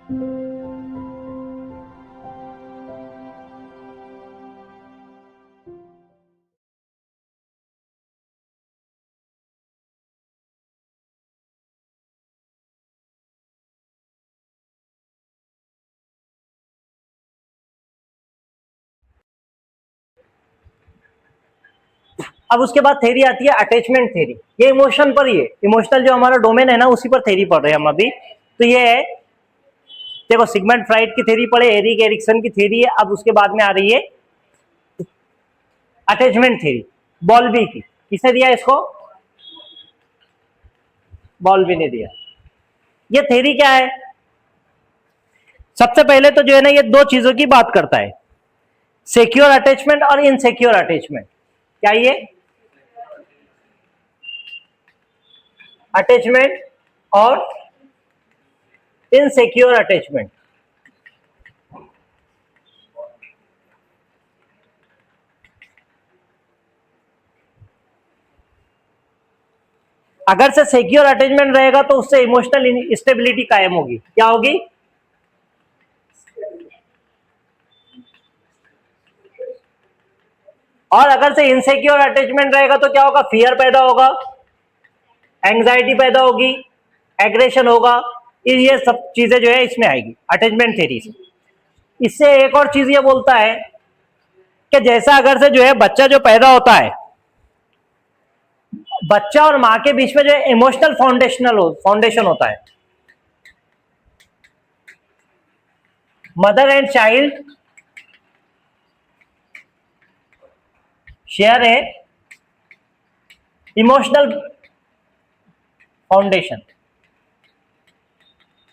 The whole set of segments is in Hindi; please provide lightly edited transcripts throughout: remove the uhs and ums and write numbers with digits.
अब उसके बाद थ्योरी आती है अटैचमेंट थ्योरी। ये इमोशन पर ही है, इमोशनल जो हमारा डोमेन है ना उसी पर थ्योरी पढ़ रहे हैं हम अभी। तो ये है, देखो सिगमंड फ्राइड की थ्योरी पढ़े, एरिक एरिक्सन की थ्योरी है। अब उसके बाद में आ रही है अटैचमेंट थ्योरी, बॉल्बी की। किसने दिया इसको? बॉल्बी ने दिया। ये थ्योरी क्या है? सबसे पहले तो जो है ना ये दो चीजों की बात करता है, सिक्योर अटैचमेंट और इनसिक्योर अटैचमेंट। क्या ये अटैचमेंट और इनसिक्योर अटैचमेंट। अगर से सिक्योर अटैचमेंट रहेगा तो उससे इमोशनल स्टेबिलिटी कायम होगी। क्या होगी? और अगर से इनसिक्योर अटैचमेंट रहेगा तो क्या होगा? फियर पैदा होगा, एंग्जाइटी पैदा होगी, एग्रेशन होगा। ये सब चीजें जो है इसमें आएगी अटैचमेंट थ्योरी से। इससे एक और चीज ये बोलता है कि जैसा अगर से जो है बच्चा जो पैदा होता है, बच्चा और मां के बीच में जो है इमोशनल फाउंडेशन होता है। मदर एंड चाइल्ड शेयर है इमोशनल फाउंडेशन।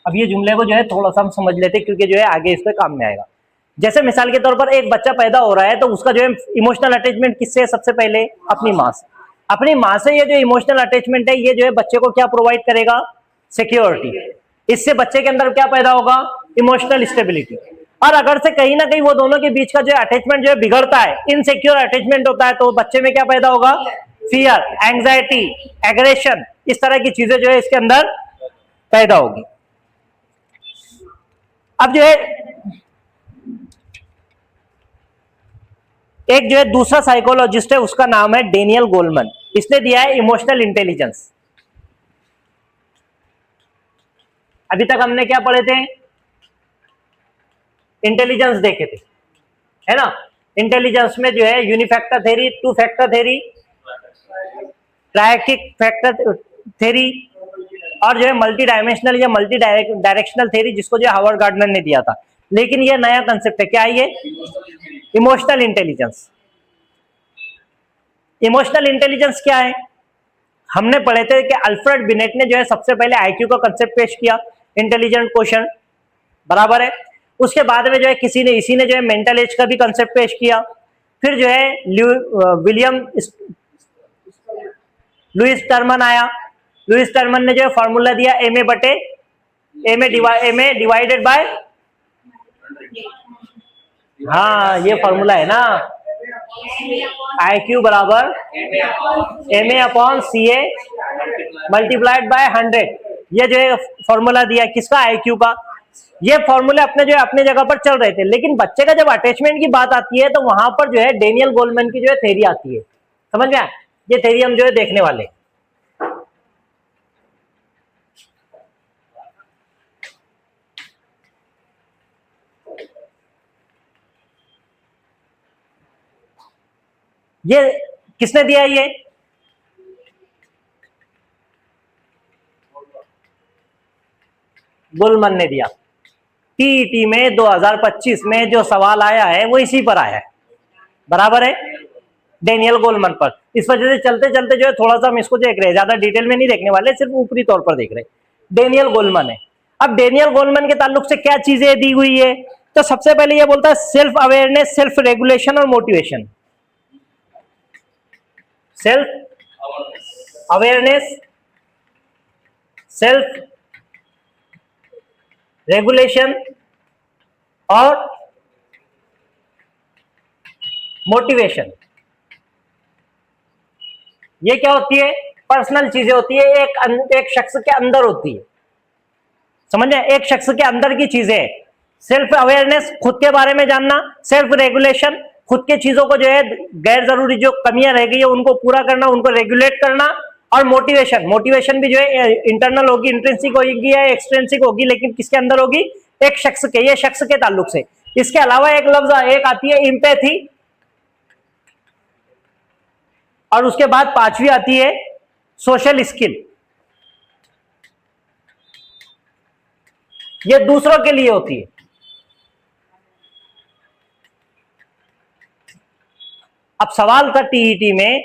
अब ये जुमले को जो है थोड़ा सा हम समझ लेते हैं क्योंकि जो है आगे इस पे काम में आएगा। जैसे मिसाल के तौर पर एक बच्चा पैदा हो रहा है तो उसका जो है इमोशनल अटैचमेंट किससे है? सबसे पहले अपनी मां से। अपनी मां से ये जो इमोशनल अटैचमेंट है ये जो है बच्चे को क्या प्रोवाइड करेगा? सिक्योरिटी। इससे बच्चे के अंदर क्या पैदा होगा? Emotional stability. और अगर से कहीं ना कहीं वो दोनों के बीच का जो अटैचमेंट जो है बिगड़ता है, इनसिक्योर अटैचमेंट होता है, तो बच्चे में क्या पैदा होगा? फियर, एंग्जाइटी, एग्रेशन, इस तरह की चीजें जो है इसके अंदर पैदा होगी। अब जो है एक जो है दूसरा साइकोलॉजिस्ट है, उसका नाम है डेनियल गोलमन। इसने दिया है इमोशनल इंटेलिजेंस। अभी तक हमने क्या पढ़े थे? इंटेलिजेंस देखे थे, है ना। इंटेलिजेंस में जो है unifactor theory, two factor theory, triarchic factor theory और जो है मल्टी डायमेंशनल या मल्टी डायरेक्शनल थ्योरी, जिसको जो हार्वर्ड गार्डनर ने दिया था। लेकिन ये नया कंसेप्ट है। क्या है ये? Emotional intelligence. इमोशनल इंटेलिजेंस क्या है? हमने पढ़े थे कि अल्फ्रेड बिनेट ने जो है सबसे पहले आईक्यू का कंसेप्ट पेश किया, इंटेलिजेंट क्वेश्चन, बराबर है। उसके बाद में जो है इसी ने जो है मेंटल एज का भी कंसेप्ट पेश किया। फिर जो है लुइस टर्मन आया। लुइस टर्मन ने जो है फॉर्मूला दिया एम ए डिवाइडेड बाय, हाँ ये फॉर्मूला है ना, आई क्यू बराबर M A upon C A multiplied by 100। ये जो है फॉर्मूला दिया किसका? आई क्यू का। ये फॉर्मूले अपने जो है अपने जगह पर चल रहे थे, लेकिन बच्चे का जब अटैचमेंट की बात आती है तो वहां पर जो है डेनियल गोलमैन की जो है थ्योरी आती है। समझ गया? ये थ्योरी हम जो है देखने वाले। ये किसने दिया? ये गोलमैन ने दिया। टीईटी में 2025 में जो सवाल आया है वो इसी पर आया है, बराबर है, डेनियल गोलमैन पर। इस वजह से चलते चलते जो है थोड़ा सा हम इसको देख रहे हैं, ज्यादा डिटेल में नहीं देखने वाले, सिर्फ ऊपरी तौर पर देख रहे हैं। डेनियल गोलमैन है। अब डेनियल गोलमैन के ताल्लुक से क्या चीजें दी हुई है? तो सबसे पहले ये बोलता है सेल्फ अवेयरनेस, सेल्फ रेगुलेशन और motivation. Self awareness, self regulation और मोटिवेशन। ये क्या होती है? पर्सनल चीजें होती है, एक शख्स के अंदर होती है। समझ में? एक शख्स के अंदर की चीजें, सेल्फ अवेयरनेस, खुद के बारे में जानना, सेल्फ रेगुलेशन, खुद के चीजों को जो है गैर जरूरी जो कमियां रह गई है उनको पूरा करना, उनको रेगुलेट करना, और मोटिवेशन, मोटिवेशन भी जो है इंटरनल होगी, इंट्रिंसिक होगी या एक्सट्रिंसिक होगी, लेकिन किसके अंदर होगी? एक शख्स के, ये शख्स के ताल्लुक से। इसके अलावा एक लफ्ज एक आती है इंपैथी, और उसके बाद पांचवी आती है सोशल स्किल। ये दूसरों के लिए होती है। अब सवाल था टीईटी में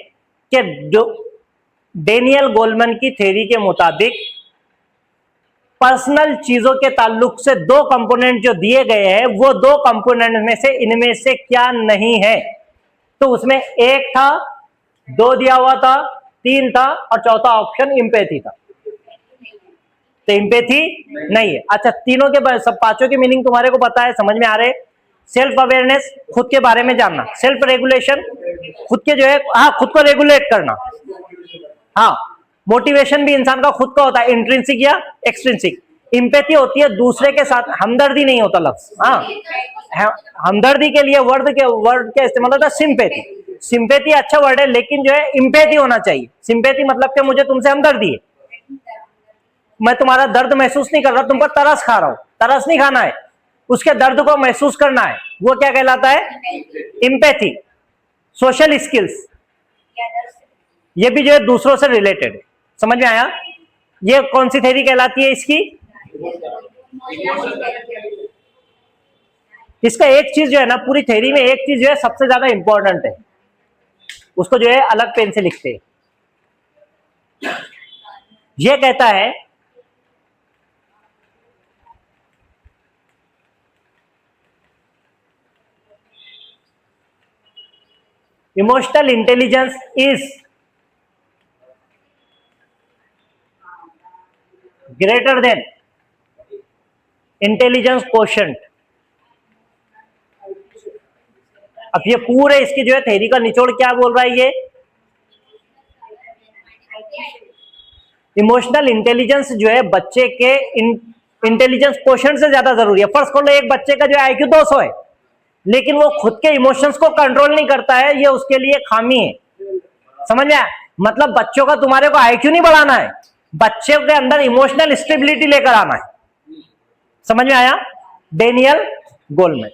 कि जो डेनियल गोलमैन की थ्योरी के मुताबिक पर्सनल चीजों के ताल्लुक से दो कंपोनेंट जो दिए गए हैं, वो दो कंपोनेंट में से इनमें से क्या नहीं है? तो उसमें एक था, दो दिया हुआ था, तीन था, और चौथा ऑप्शन इम्पैथी था। तो इम्पैथी नहीं है। अच्छा, तीनों के सब पांचों की मीनिंग तुम्हारे को पता है, समझ में आ रहे? सेल्फ अवेयरनेस, खुद के बारे में जानना, सेल्फ रेगुलेशन, खुद के जो है, हाँ, खुद को रेगुलेट करना, हाँ, मोटिवेशन भी इंसान का खुद का होता है, इंट्रिंसिक या एक्सट्रिंसिक। इम्पैथी होती है दूसरे के साथ, हमदर्दी नहीं होता लफ्ज, हाँ, हमदर्दी के लिए वर्ड का इस्तेमाल होता है सिंपैथी। सिंपैथी अच्छा वर्ड है, लेकिन जो है इम्पैथी होना चाहिए। सिंपैथी मतलब कि मुझे तुमसे हमदर्दी है, मैं तुम्हारा दर्द महसूस नहीं कर रहा, तुम पर तरस खा रहा हूं, तरस नहीं खाना है, उसके दर्द को महसूस करना है, वो क्या कहलाता है? इम्पैथी। सोशल स्किल्स, ये भी जो है दूसरों से रिलेटेड है। समझ में आया? ये कौन सी थ्योरी कहलाती है इसकी? इसका एक चीज जो है ना, पूरी थ्योरी में एक चीज जो है सबसे ज्यादा इंपॉर्टेंट है, उसको जो है अलग पेन से लिखते हैं। ये कहता है emotional intelligence is greater than intelligence quotient. अब ये पूरे इसकी जो है थ्योरी का निचोड़ क्या बोल रहा है? ये इमोशनल इंटेलिजेंस जो है बच्चे के इंटेलिजेंस कोशेंट से ज्यादा जरूरी है। फर्स्ट कर लो, एक बच्चे का जो है IQ 200 है, लेकिन वो खुद के इमोशंस को कंट्रोल नहीं करता है, ये उसके लिए खामी है। समझ में आया? मतलब बच्चों का तुम्हारे को IQ नहीं बढ़ाना है, बच्चे के अंदर इमोशनल स्टेबिलिटी लेकर आना है। समझ में आया? Daniel Goleman.